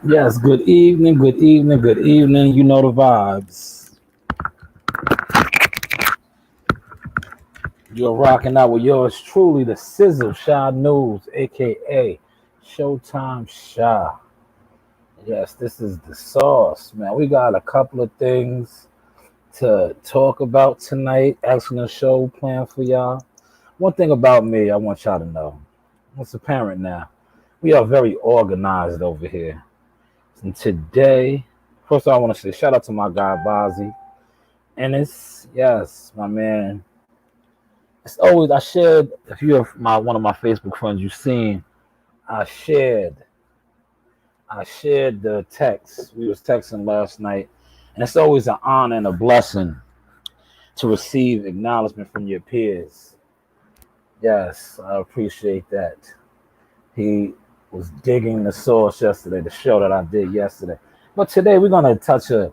Yes, good evening, good evening, good evening. You know the vibes. You're rocking out with yours truly, the Sizzle Shy News, aka Showtime Shy. Yes, this is the sauce, man. We got a couple of things to talk about tonight. Excellent show planned for y'all. One thing about me, I want y'all to know. It's apparent now. We are very organized over here. And today, first of all, I want to say shout out to my guy Bazzi. And it's yes, my man. It's always I shared. If you're my one of my Facebook friends, you've seen I shared. I shared the text. We was texting last night, and it's always an honor and a blessing to receive acknowledgement from your peers. Yes, I appreciate that. He was digging the source yesterday, the show that I did yesterday. But today we're gonna touch a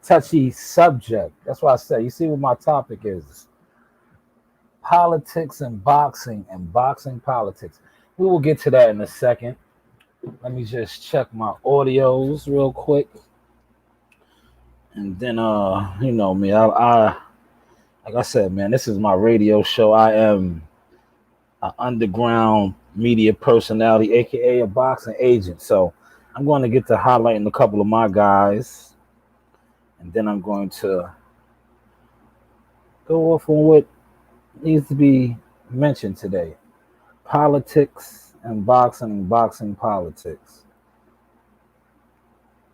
touchy subject. That's why I said, you see what my topic is. Politics and boxing politics. We will get to that in a second. Let me just check my audios real quick, and then you know me, I like I said, man, this is my radio show. I am an underground media personality, aka a boxing agent. So I'm going to get to highlighting a couple of my guys, and then I'm going to go off on what needs to be mentioned today. Politics and boxing politics.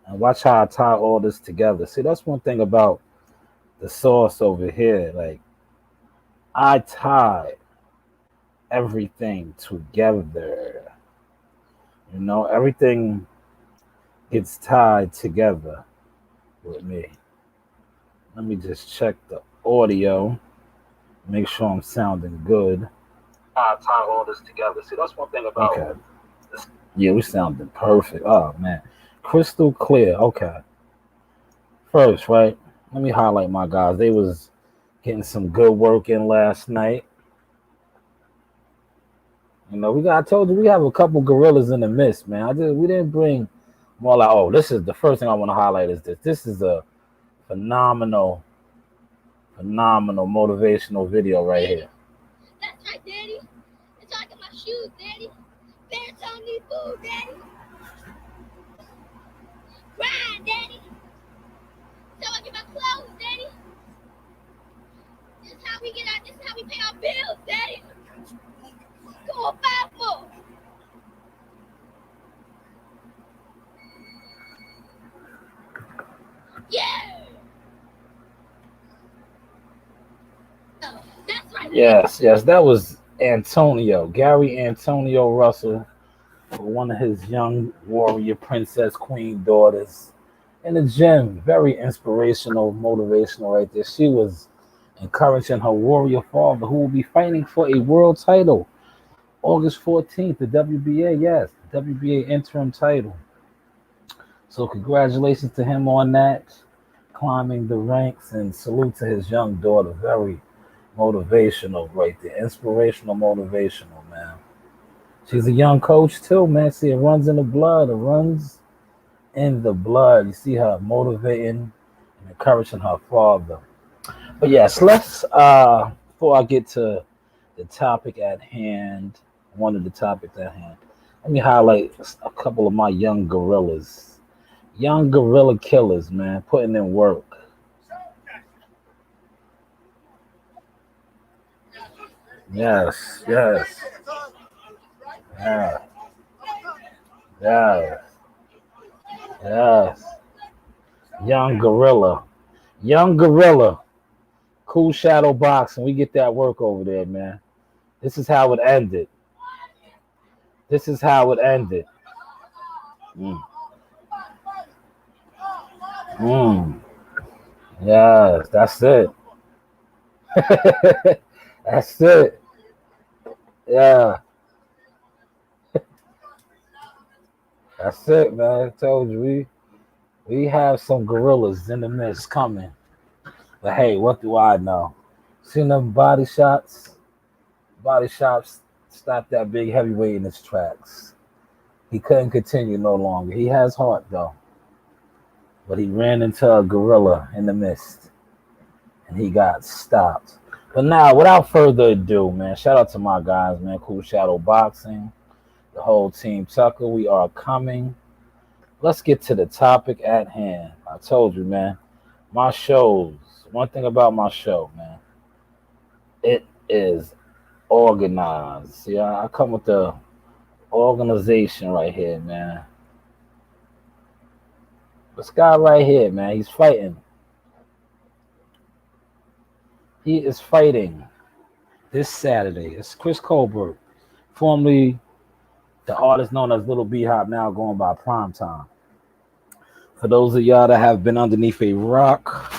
And watch how I tie all this together. See, that's one thing about the sauce over here. Like, I tie everything together. You know, everything gets tied together with me. Let me just check the audio, make sure I'm sounding good. I tie all this together. See, that's one thing about okay. Yeah, we sounding perfect. Oh man, crystal clear. Okay. First, right? Let me highlight my guys. They was getting some good work in last night. You know, I told you we have a couple gorillas in the midst, man. We didn't bring more like, oh, this is the first thing I want to highlight is this. This is a phenomenal motivational video right here. That's right, Daddy. It's like my shoes, Daddy. Pants on these food, Daddy. Grind, Daddy. So I get my clothes, Daddy. This is how we get out. This is how we pay our bills, Daddy. Come on, 5 more. Yeah. Oh, that's right. Yes, that was Gary Antonio Russell, one of his young warrior princess queen daughters in the gym. Very inspirational, motivational right there. She was encouraging her warrior father who will be fighting for a world title August 14th, the WBA, yes, the WBA interim title. So congratulations to him on that, climbing the ranks, and salute to his young daughter. Very motivational right there. Inspirational, motivational, man. She's a young coach too, man. See, it runs in the blood. It runs in the blood. You see her motivating and encouraging her father. But yes, let's before I get to the topic at hand, one of the topics at hand, let me highlight a couple of my young gorillas. Young gorilla killers, man, putting in work. Yes. Yeah. Yes. Yes. Young gorilla. Young gorilla. Cool shadow boxing. We get that work over there, man. This is how it ended. This is how it ended. Mm. Yes, that's it. That's it. Yeah, that's it, man. I told you we have some gorillas in the midst coming. But hey, what do I know? Seen them body shots? Body shots stop that big heavyweight in its tracks. He couldn't continue no longer. He has heart though, but he ran into a gorilla in the mist and he got stopped. But now, without further ado, man, shout out to my guys, man. Cool Shadow Boxing, the whole team Tucker. We are coming. Let's get to the topic at hand. I told you, man. My shows. One thing about my show, man, it is organized. See, I come with the organization right here, man. This guy right here, man, he's fighting. He is fighting this Saturday. It's Chris Colbert, formerly the artist known as Little B-Hop, now going by Primetime. For those of y'all that have been underneath a rock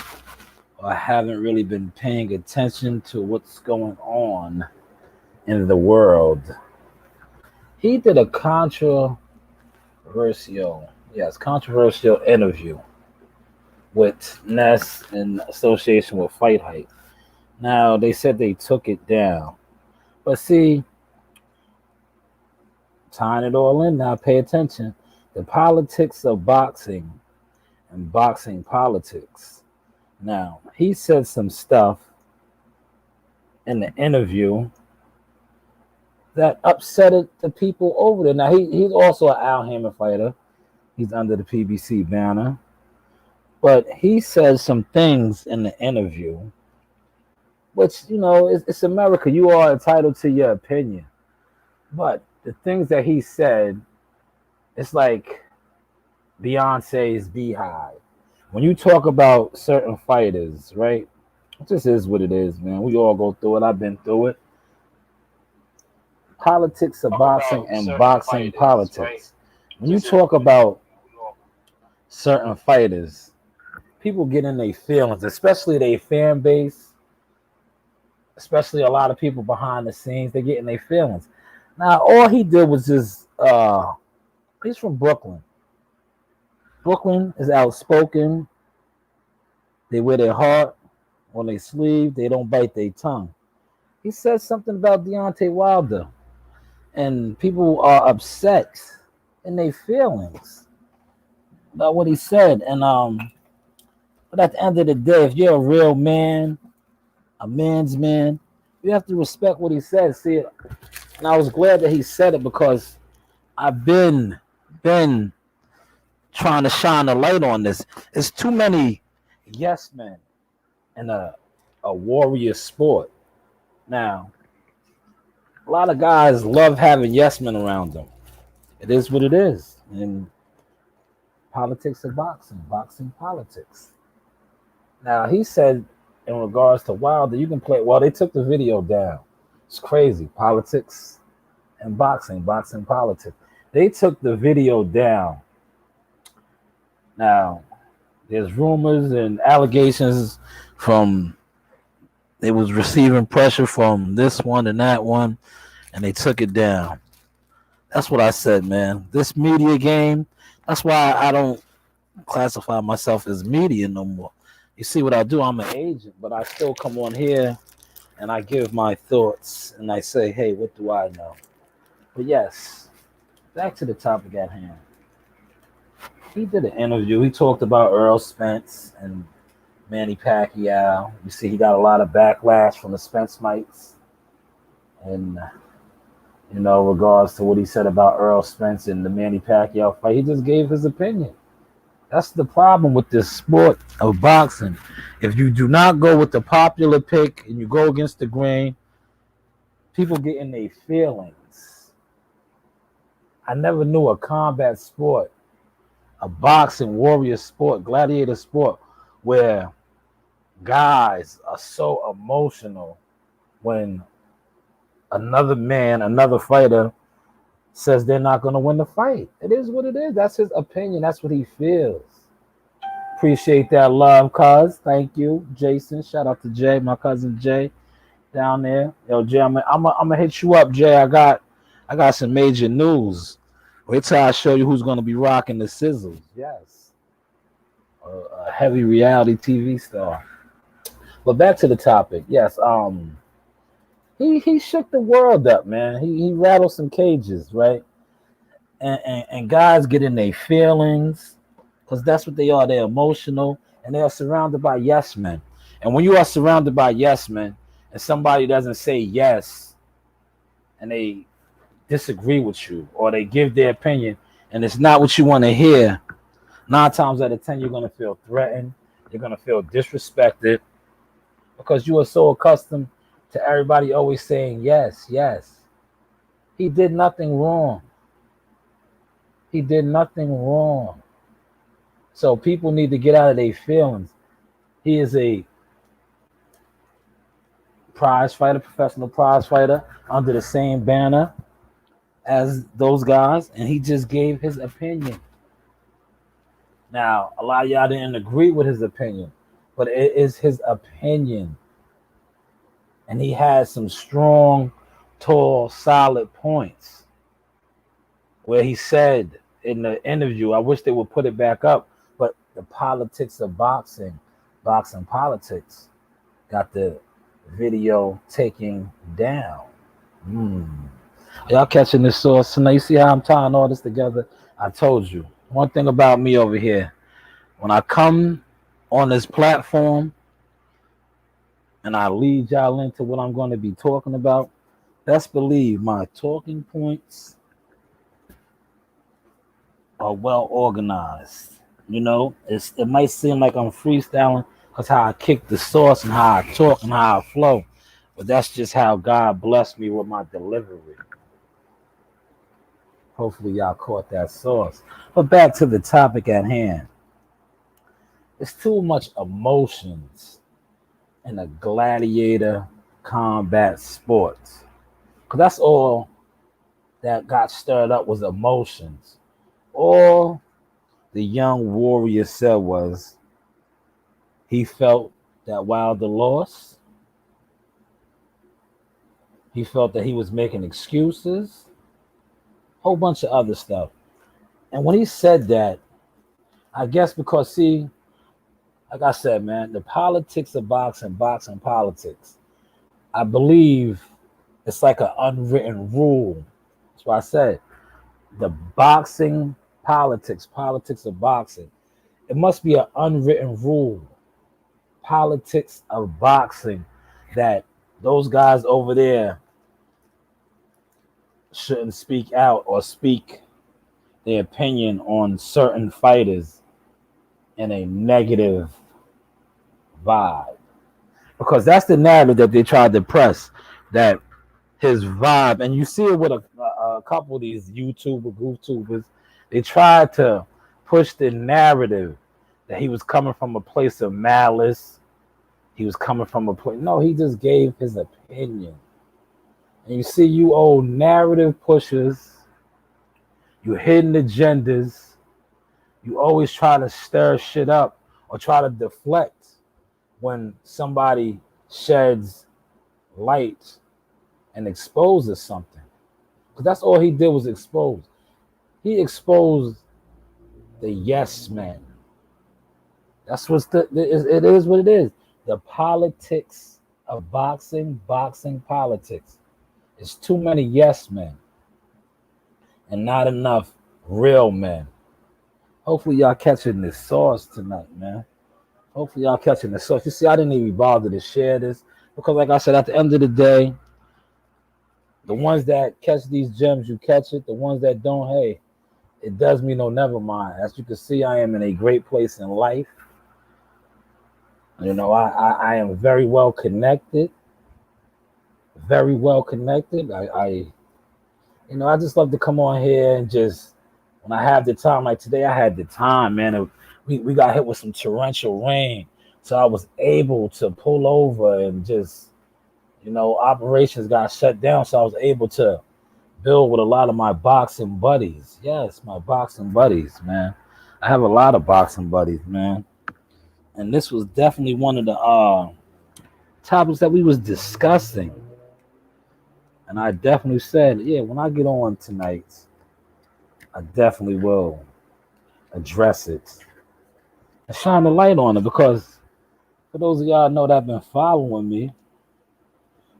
or haven't really been paying attention to what's going on in the world, he did a controversial interview with Ness in association with Fight Hype. Now, they said they took it down. But see, tying it all in now, pay attention. The politics of boxing and boxing politics. Now, he said some stuff in the interview that upset the people over there. Now, he's also an Al Hammond fighter. He's under the PBC banner. But he says some things in the interview, which, you know, it's America. You are entitled to your opinion. But the things that he said, it's like Beyonce's Beehive. When you talk about certain fighters, right? It just is what it is, man. We all go through it. I've been through it. Politics of boxing and boxing politics. Right? When you talk about certain fighters, people get in their feelings, especially their fan base, especially a lot of people behind the scenes, they get in their feelings. Now, all he did was just, he's from Brooklyn. Brooklyn is outspoken. They wear their heart on their sleeve. They don't bite their tongue. He said something about Deontay Wilder, and people are upset in their feelings about what he said. And but at the end of the day, if you're a real man, a man's man, you have to respect what he said. See, and I was glad that he said it because I've been trying to shine a light on this. It's too many yes men in a warrior sport. Now, a lot of guys love having yes men around them. It is what it is. And politics of boxing politics. Now, he said in regards to Wilder, you can play. Well, they took the video down. It's crazy. Politics and boxing politics. They took the video down. Now, there's rumors and allegations from they was receiving pressure from this one and that one, and they took it down. That's what I said, man. This media game, that's why I don't classify myself as media no more. You see what I do? I'm an agent, but I still come on here and I give my thoughts and I say, hey, what do I know? But yes, back to the topic at hand. He did an interview. He talked about Earl Spence and Manny Pacquiao. You see, he got a lot of backlash from the Spence mites. And, you know, regards to what he said about Earl Spence and the Manny Pacquiao fight, he just gave his opinion. That's the problem with this sport of boxing. If you do not go with the popular pick and you go against the grain, people get in their feelings. I never knew a combat sport, a boxing warrior sport, gladiator sport, where guys are so emotional when another fighter says they're not going to win the fight. It is what it is. That's his opinion. That's what he feels. Appreciate that love, cuz. Thank you, Jason. Shout out to Jay, my cousin Jay, down there. Yo, Jay, I'm gonna hit you up, Jay. I got some major news. Wait till I show you who's gonna be rocking the sizzles. Yes, a heavy reality TV star. But back to the topic. Yes, he shook the world up, man. He rattled some cages, right? and guys get in their feelings because that's what they are. They're emotional and they are surrounded by yes men. And when you are surrounded by yes men and somebody doesn't say yes and they disagree with you or they give their opinion and it's not what you want to hear, 9 times out of 10 you're going to feel threatened. You're going to feel disrespected because you are so accustomed to everybody always saying yes, yes. He did nothing wrong. He did nothing wrong. So people need to get out of their feelings. He is a prize fighter, professional prize fighter, under the same banner as those guys, and he just gave his opinion. Now, a lot of y'all didn't agree with his opinion, but it is his opinion. And he has some strong, tall, solid points where he said in the interview, I wish they would put it back up, but the politics of boxing, boxing politics, got the video taken down. Y'all catching this source tonight? You see how I'm tying all this together? I told you. One thing about me over here, when I come on this platform and I lead y'all into what I'm going to be talking about, best believe my talking points are well organized. You know, it might seem like I'm freestyling because how I kick the sauce and how I talk and how I flow, but that's just how God blessed me with my delivery. Hopefully y'all caught that sauce. But back to the topic at hand. It's too much emotions in a gladiator combat sport. Because that's all that got stirred up was emotions. All the young warrior said was he felt that Wilder lost. He felt that he was making excuses. Whole bunch of other stuff. And when he said that, I guess because, see, like I said, man, the politics of boxing politics, I believe it's like an unwritten rule. That's why I said the boxing politics of boxing, it must be an unwritten rule. Politics of boxing that those guys over there shouldn't speak out or speak their opinion on certain fighters in a negative vibe. Because that's the narrative that they tried to press, that his vibe, and you see it with a couple of these YouTubers, they tried to push the narrative that he was coming from a place of malice. He was coming from a place, no, he just gave his opinion. And you see, you old narrative pushers, you hidden agendas, you always try to stir shit up or try to deflect when somebody sheds light and exposes something. Because that's all he did was expose. He exposed the yes men. That's what's it is what it is. The politics of boxing politics. It's too many yes men and not enough real men. Hopefully y'all catching this sauce tonight, man. Hopefully y'all catching the sauce. You see, I didn't even bother to share this because, like I said, at the end of the day, the ones that catch these gems, you catch it. The ones that don't, hey, it does me no never mind. As you can see, I am in a great place in life. You know, I am very well connected. Very well connected. I just love to come on here and just, when I have the time, like today I had the time, man. We got hit with some torrential rain. So I was able to pull over and just, operations got shut down. So I was able to build with a lot of my boxing buddies. Yes, my boxing buddies, man. I have a lot of boxing buddies, man. And this was definitely one of the topics that we was discussing. And I definitely said, yeah, when I get on tonight, I definitely will address it and shine the light on it. Because for those of y'all know that have been following me,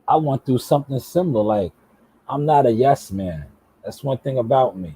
I went through something similar. Like, I'm not a yes man. That's one thing about me.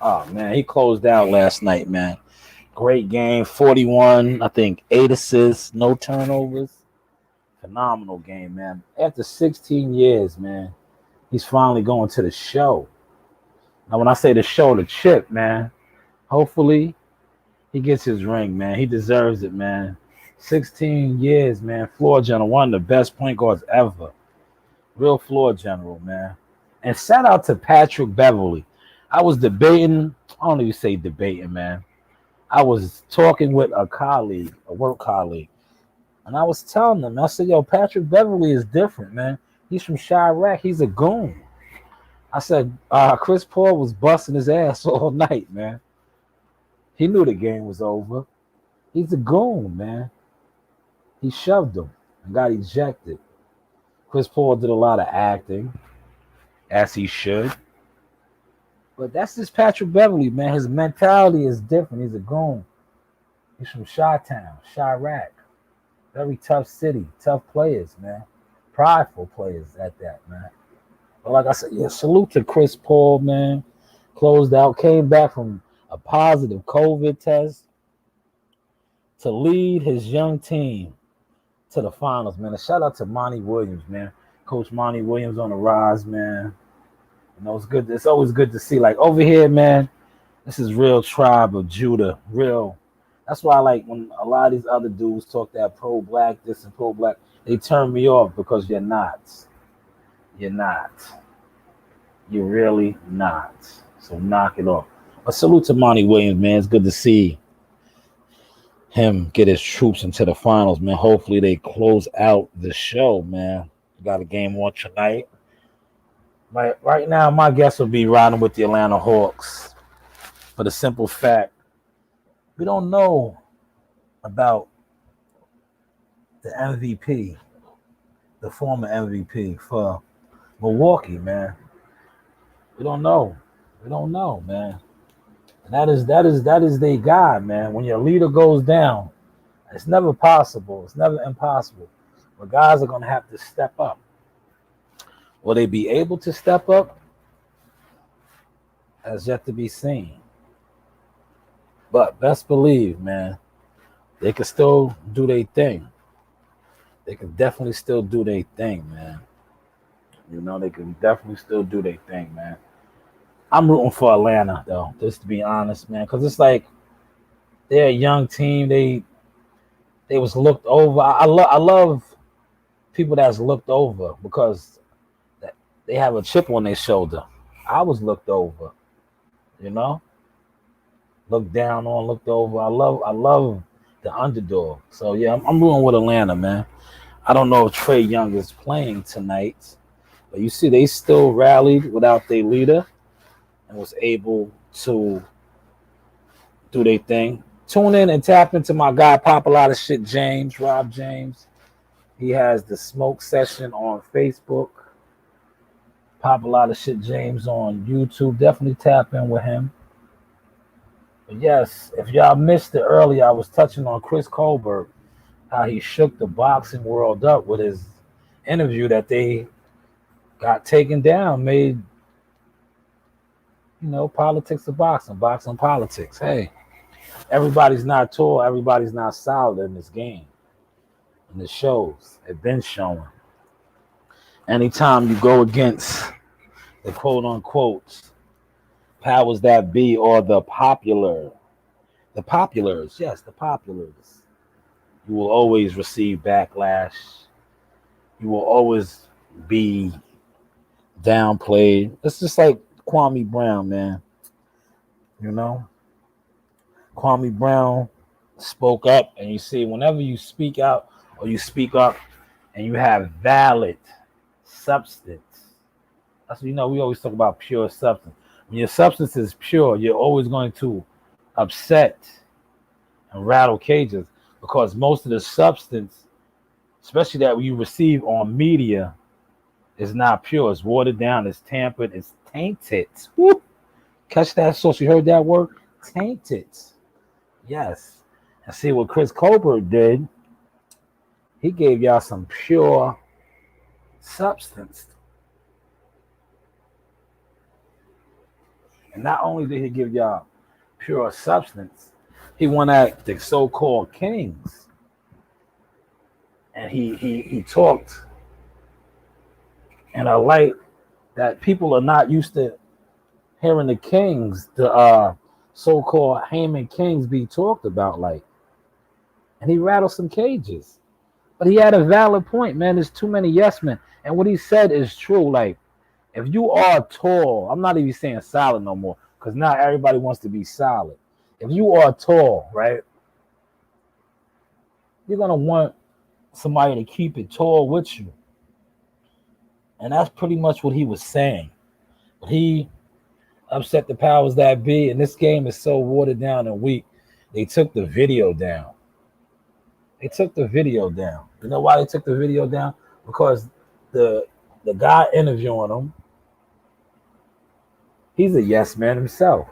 Oh man, he closed out last night, man. Great game, 41, I think 8 assists, no turnovers. Phenomenal game, man. After 16 years, man, he's finally going to the show. Now, when I say the show, the chip, man, hopefully he gets his ring, man. He deserves it, man. 16 years, man. Floor general, one of the best point guards ever. Real floor general, man. And shout out to Patrick Beverly. I was debating, I don't even say debating, man. I was talking with a colleague, a work colleague, and I was telling them, I said, yo, Patrick Beverly is different, man. He's from Chirac. He's a goon. I said, Chris Paul was busting his ass all night, man. He knew the game was over. He's a goon, man. He shoved him and got ejected. Chris Paul did a lot of acting, as he should. But that's just Patrick Beverly, man. His mentality is different. He's a goon. He's from Chi-Town, Chirac. Very tough city, tough players, man. Prideful players at that, man. But like I said, yeah, salute to Chris Paul, man. Closed out, came back from a positive COVID test to lead his young team to the finals, man. And shout out to Monty Williams, man. Coach Monty Williams on the rise, man. You know, it's good. It's always good to see. Like over here, man, this is real tribe of Judah. Real. That's why I like when a lot of these other dudes talk that pro-black, this and pro-black, they turn me off because you're not. You're not. You're really not. So knock it off. But salute to Monty Williams, man. It's good to see him get his troops into the finals, man. Hopefully they close out the show, man. We got a game on tonight. Right now, my guess would be riding with the Atlanta Hawks for the simple fact we don't know about the MVP, the former MVP for Milwaukee, man. We don't know. We don't know, man. And that is their God, man. When your leader goes down, it's never possible. It's never impossible. But guys are gonna have to step up. Will they be able to step up? Has yet to be seen. But best believe, man, they can still do their thing. They can definitely still do their thing, man. You know, they can definitely still do their thing, man. I'm rooting for Atlanta, though, just to be honest, man, because it's like they're a young team. They was looked over. I love people that's looked over because they have a chip on their shoulder. I was looked over, you know, looked down on, looked over. I love the underdog. So yeah, I'm rooting with Atlanta, man. I don't know if Trae Young is playing tonight, but you see, they still rallied without their leader and was able to do their thing. Tune in and tap into my guy, Pop a Lot of Shit James, Rob James. He has the Smoke Session on Facebook. Pop a Lot of Shit James on YouTube. Definitely tap in with him. But yes, if y'all missed it earlier, I was touching on Chris Colbert, how he shook the boxing world up with his interview that they got taken down, made, politics of boxing, boxing politics. Hey, everybody's not tall, everybody's not solid in this game. And it shows. It's been showing. Anytime you go against the quote unquote powers that be or the populars, yes, the populars, you will always receive backlash. You will always be downplayed. It's just like Kwame Brown, man. You know, Kwame Brown spoke up, and you see, whenever you speak out or you speak up and you have valid substance, that's what, we always talk about pure substance. When your substance is pure, you're always going to upset and rattle cages because most of the substance, especially that you receive on media, is not pure. It's watered down. It's tampered. It's tainted. Woo! Catch that sauce. You heard that word? Tainted. Yes. And see what Chris Colbert did. He gave y'all some pure substance. And not only did he give y'all pure substance, he went at the so-called kings, and he talked in a light that people are not used to hearing the kings, the so-called Haman kings, be talked about like. And he rattled some cages. But he had a valid point, man. There's too many yes men. And what he said is true. Like, if you are tall, I'm not even saying solid no more, because now everybody wants to be solid. If you are tall, right, you're going to want somebody to keep it tall with you. And that's pretty much what he was saying. But he upset the powers that be, and this game is so watered down and weak, they took the video down. They took the video down. You know why they took the video down? Because the guy interviewing him, he's a yes man himself.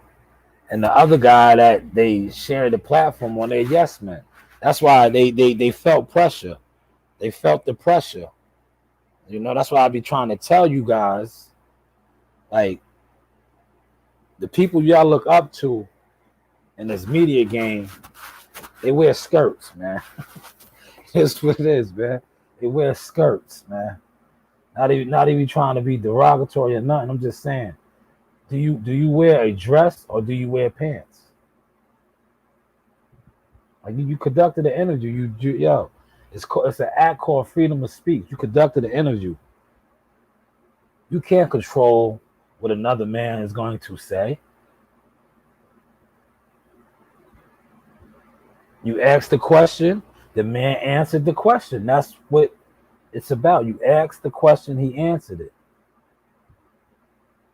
And the other guy that they shared the platform on, they're yes men. That's why they felt pressure. They felt the pressure. You know, that's why I be trying to tell you guys, like, the people y'all look up to in this media game, they wear skirts, man. That's what it is, man. They wear skirts, man. Not even trying to be derogatory or nothing. I'm just saying, do you wear a dress or do you wear pants? Like you conducted an interview. It's an act called freedom of speech. You conducted an interview. You can't control what another man is going to say. You asked the question, the man answered the question. That's what it's about. You asked the question, he answered it.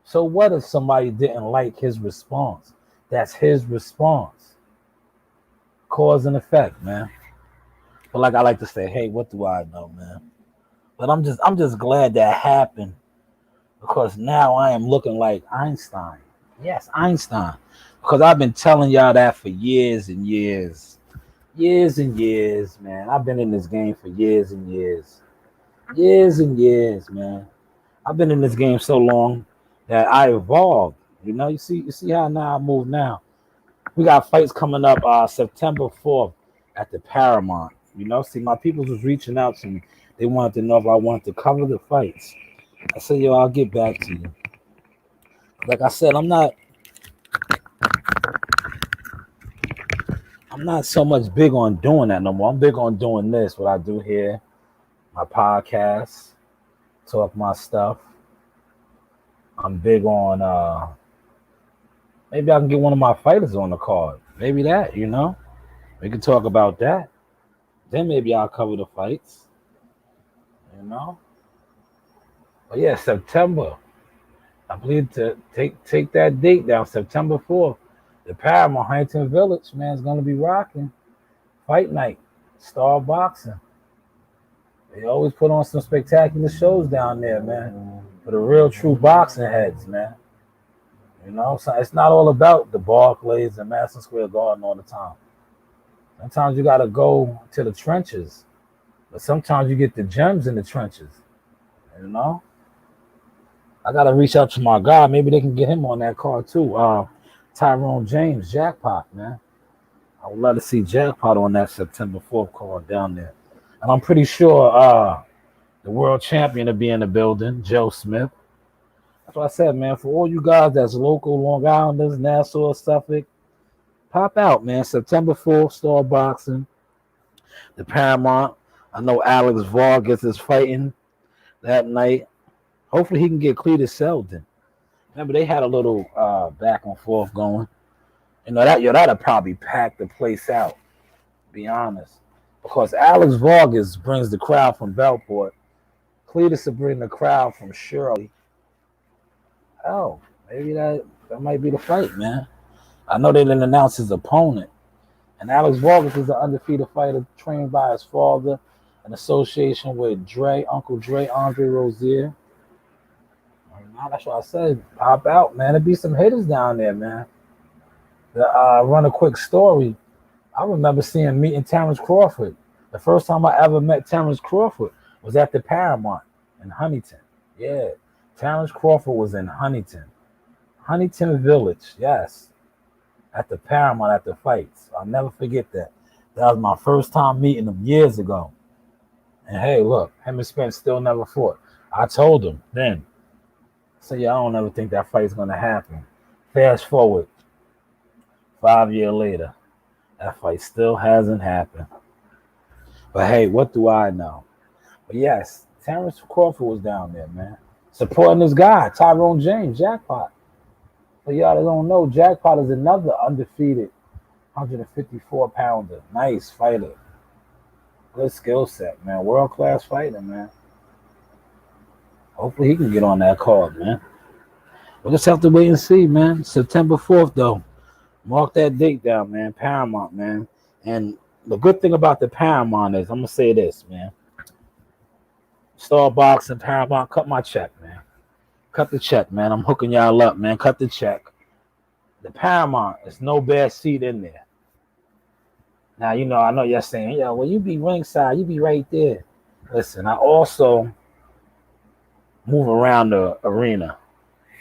So what if somebody didn't like his response? That's his response. Cause and effect, man. But like I like to say, hey, what do I know, man? But I'm just glad that happened, because now I am looking like Einstein. Yes, Einstein. Because I've been telling y'all that for years and years. Years and years, man. I've been in this game for years and years. Years and years, man. I've been in this game so long that I evolved. You know, you see how now I move now. We got fights coming up September 4th at the Paramount. You know, see, my people was reaching out to me. They wanted to know if I wanted to cover the fights. I said, yo, I'll get back to you. Like I said, I'm not so much big on doing that no more. I'm big on doing this, what I do here, my podcast, talk my stuff. I'm big on maybe I can get one of my fighters on the card. Maybe that, you know. We can talk about that. Then maybe I'll cover the fights. You know? But yeah, September. I believe to take that date down, September 4th. The Paramount Huntington Village, man, is gonna be rocking. Fight night, Star Boxing. They always put on some spectacular shows down there, man. For the real true boxing heads, man. You know, so it's not all about the Barclays and Madison Square Garden all the time. Sometimes you gotta go to the trenches, but sometimes you get the gems in the trenches. You know, I gotta reach out to my guy. Maybe they can get him on that card too. Tyrone James, Jackpot, man. I would love to see Jackpot on that September 4th card down there. And I'm pretty sure the world champion will be in the building, Joe Smith. That's what I said, man. For all you guys that's local, Long Islanders, Nassau, Suffolk, pop out, man. September 4th, Star Boxing, the Paramount. I know Alex Vargas is fighting that night. Hopefully he can get Cletus Selden. Remember, they had a little back and forth going. You know, that'll probably pack the place out, to be honest. Because Alex Vargas brings the crowd from Belport. Cletus will bring the crowd from Shirley. Oh, maybe that might be the fight, man. I know they didn't announce his opponent. And Alex Vargas is an undefeated fighter trained by his father in association with Uncle Dre, Andre Rozier. That's what I said. Pop out, man. There be some haters down there, man. Run a quick story. I remember meeting Terrence Crawford. The first time I ever met Terrence Crawford was at the Paramount in Huntington. Yeah, Terrence Crawford was in Huntington. Huntington Village, yes. At the Paramount at the fights. I'll never forget that. That was my first time meeting him years ago. And hey, look, him and Spence still never fought. I told him then. So yeah, I don't ever think that fight's gonna happen. Fast forward 5 years later, that fight still hasn't happened. But hey, what do I know? But yes, Terrence Crawford was down there, man. Supporting this guy, Tyrone James, Jackpot. But y'all that don't know, Jackpot is another undefeated 154 pounder. Nice fighter. Good skill set, man. World class fighter, man. Hopefully he can get on that card, man. We'll just have to wait and see, man. September 4th, though. Mark that date down, man. Paramount, man. And the good thing about the Paramount is, I'm going to say this, man. Star Boxing, Paramount, cut my check, man. Cut the check, man. I'm hooking y'all up, man. Cut the check. The Paramount, there's no bad seat in there. Now, I know you're saying, yeah, well, you be ringside. You be right there. Listen, I also move around the arena,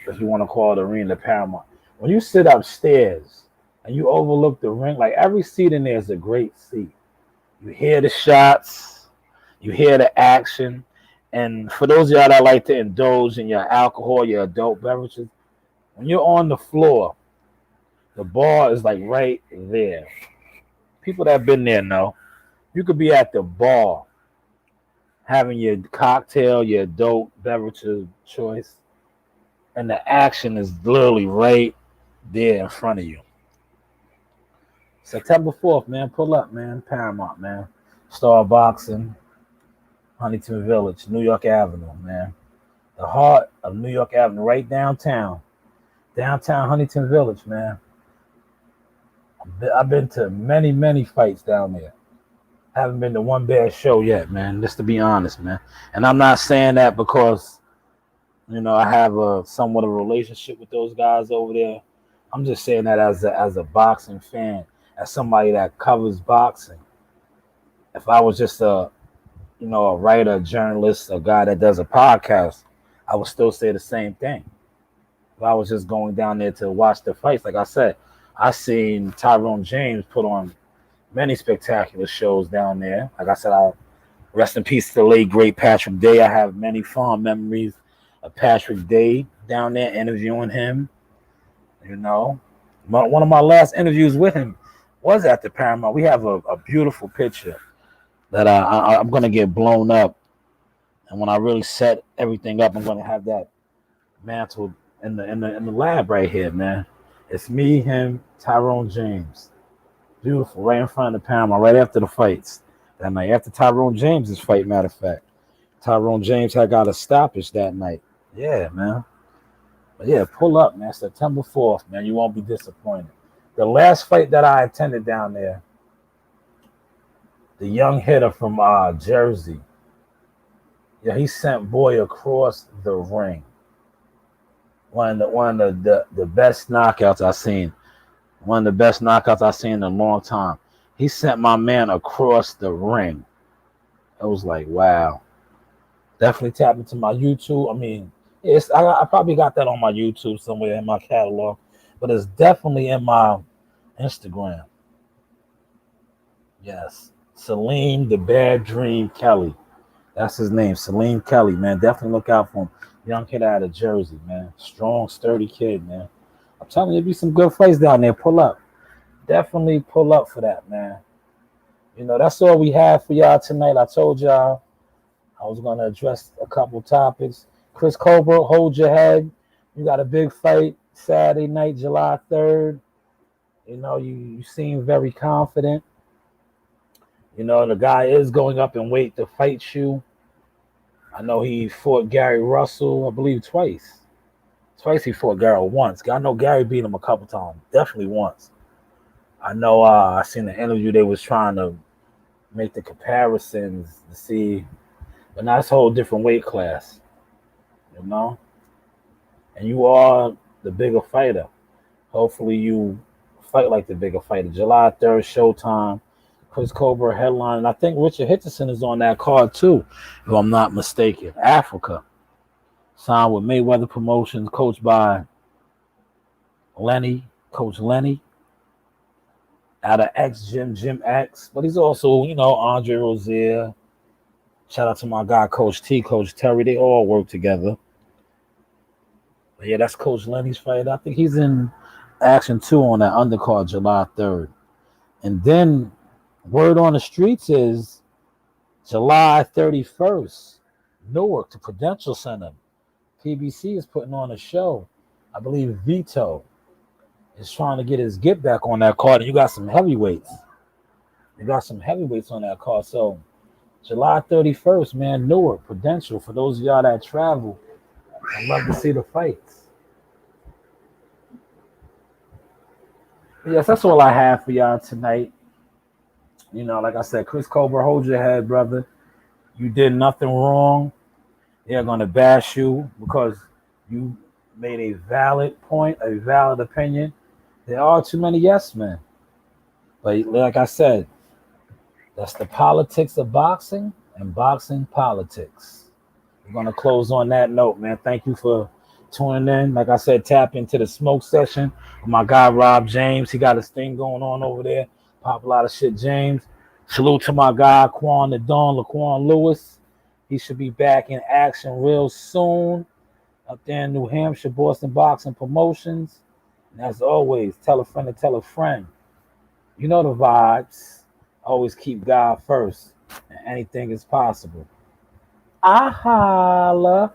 if you want to call it arena, the Paramount. When you sit upstairs and you overlook the ring, like every seat in there is a great seat. You hear the shots. You hear the action. And for those of y'all that like to indulge in your alcohol, your adult beverages, when you're on the floor, the bar is like right there. People that have been there know. You could be at the bar having your cocktail, your adult beverage of choice, and the action is literally right there in front of you. September 4th, man. Pull up, man. Paramount, man. Star Boxing, Huntington Village, New York Avenue, man. The heart of New York Avenue, right downtown. Downtown Huntington Village, man. I've been to many, many fights down there. Haven't been to one bad show yet, man. Just to be honest, man. And I'm not saying that because, I have a somewhat of a relationship with those guys over there. I'm just saying that as a boxing fan, as somebody that covers boxing. If I was just a writer, a journalist, a guy that does a podcast, I would still say the same thing. If I was just going down there to watch the fights, like I said, I seen Tyrone James put on many spectacular shows down there. Like I said, I rest in peace to the late great Patrick Day. I have many fond memories of Patrick Day down there interviewing him. One of my last interviews with him was at the Paramount. We have a beautiful picture that I'm gonna get blown up, and when I really set everything up, I'm gonna have that mantle in the lab right here, man. It's me, him, Tyrone James. Beautiful, right in front of the Paramount, right after the fights that night. After Tyrone James's fight, matter of fact. Tyrone James had got a stoppage that night. Yeah, man. But yeah, pull up, man. September 4th, man. You won't be disappointed. The last fight that I attended down there, the young hitter from Jersey, yeah, he sent boy across the ring. One of the best knockouts I've seen. One of the best knockouts I've seen in a long time. He sent my man across the ring. It was like, wow. Definitely tap into my YouTube. I mean, I probably got that on my YouTube somewhere in my catalog, but it's definitely in my Instagram. Yes. Salim the Bad Dream Kelly. That's his name. Salim Kelly, man. Definitely look out for him. Young kid out of Jersey, man. Strong, sturdy kid, man. I'm telling you, there'll be some good fights down there. Pull up. Definitely pull up for that, man. That's all we have for y'all tonight. I told y'all I was going to address a couple topics. Chris Colbert, hold your head. You got a big fight Saturday night, July 3rd. You seem very confident. The guy is going up in weight to fight you. I know he fought Gary Russell, I believe, twice. Twice he fought Gary once. I know Gary beat him a couple times. Definitely once. I know I seen the interview. They was trying to make the comparisons to see. But now it's a whole different weight class. And you are the bigger fighter. Hopefully you fight like the bigger fighter. July 3rd, Showtime. Chris Colbert headline. And I think Richard Hitchison is on that card too, if I'm not mistaken. Africa. Signed with Mayweather Promotions, coached by Lenny, Coach Lenny, out of X Gym, Jim X. But he's also, Andre Rozier. Shout out to my guy, Coach T, Coach Terry. They all work together. But yeah, that's Coach Lenny's fight. I think he's in action too on that undercard July 3rd. And then word on the streets is July 31st, Newark, the Prudential Center. PBC is putting on a show. I believe Vito is trying to get his get back on that card. And you got some heavyweights. You got some heavyweights on that card. So July 31st, man, Newark, Prudential. For those of y'all that travel, I'd love to see the fights. Yes, that's all I have for y'all tonight. Like I said, Chris Colbert, hold your head, brother. You did nothing wrong. They're going to bash you because you made a valid point, a valid opinion. There are too many yes men. But like I said, that's the politics of boxing and boxing politics. We're going to close on that note, man. Thank you for tuning in. Like I said, tap into the smoke session with my guy, Rob James. He got his thing going on over there. Pop a lot of shit, James. Salute to my guy, Quan the Don, Laquan Lewis. He should be back in action real soon up there in New Hampshire, Boston Boxing Promotions. And as always, tell a friend to tell a friend. You know the vibes. Always keep God first, and anything is possible. I holla.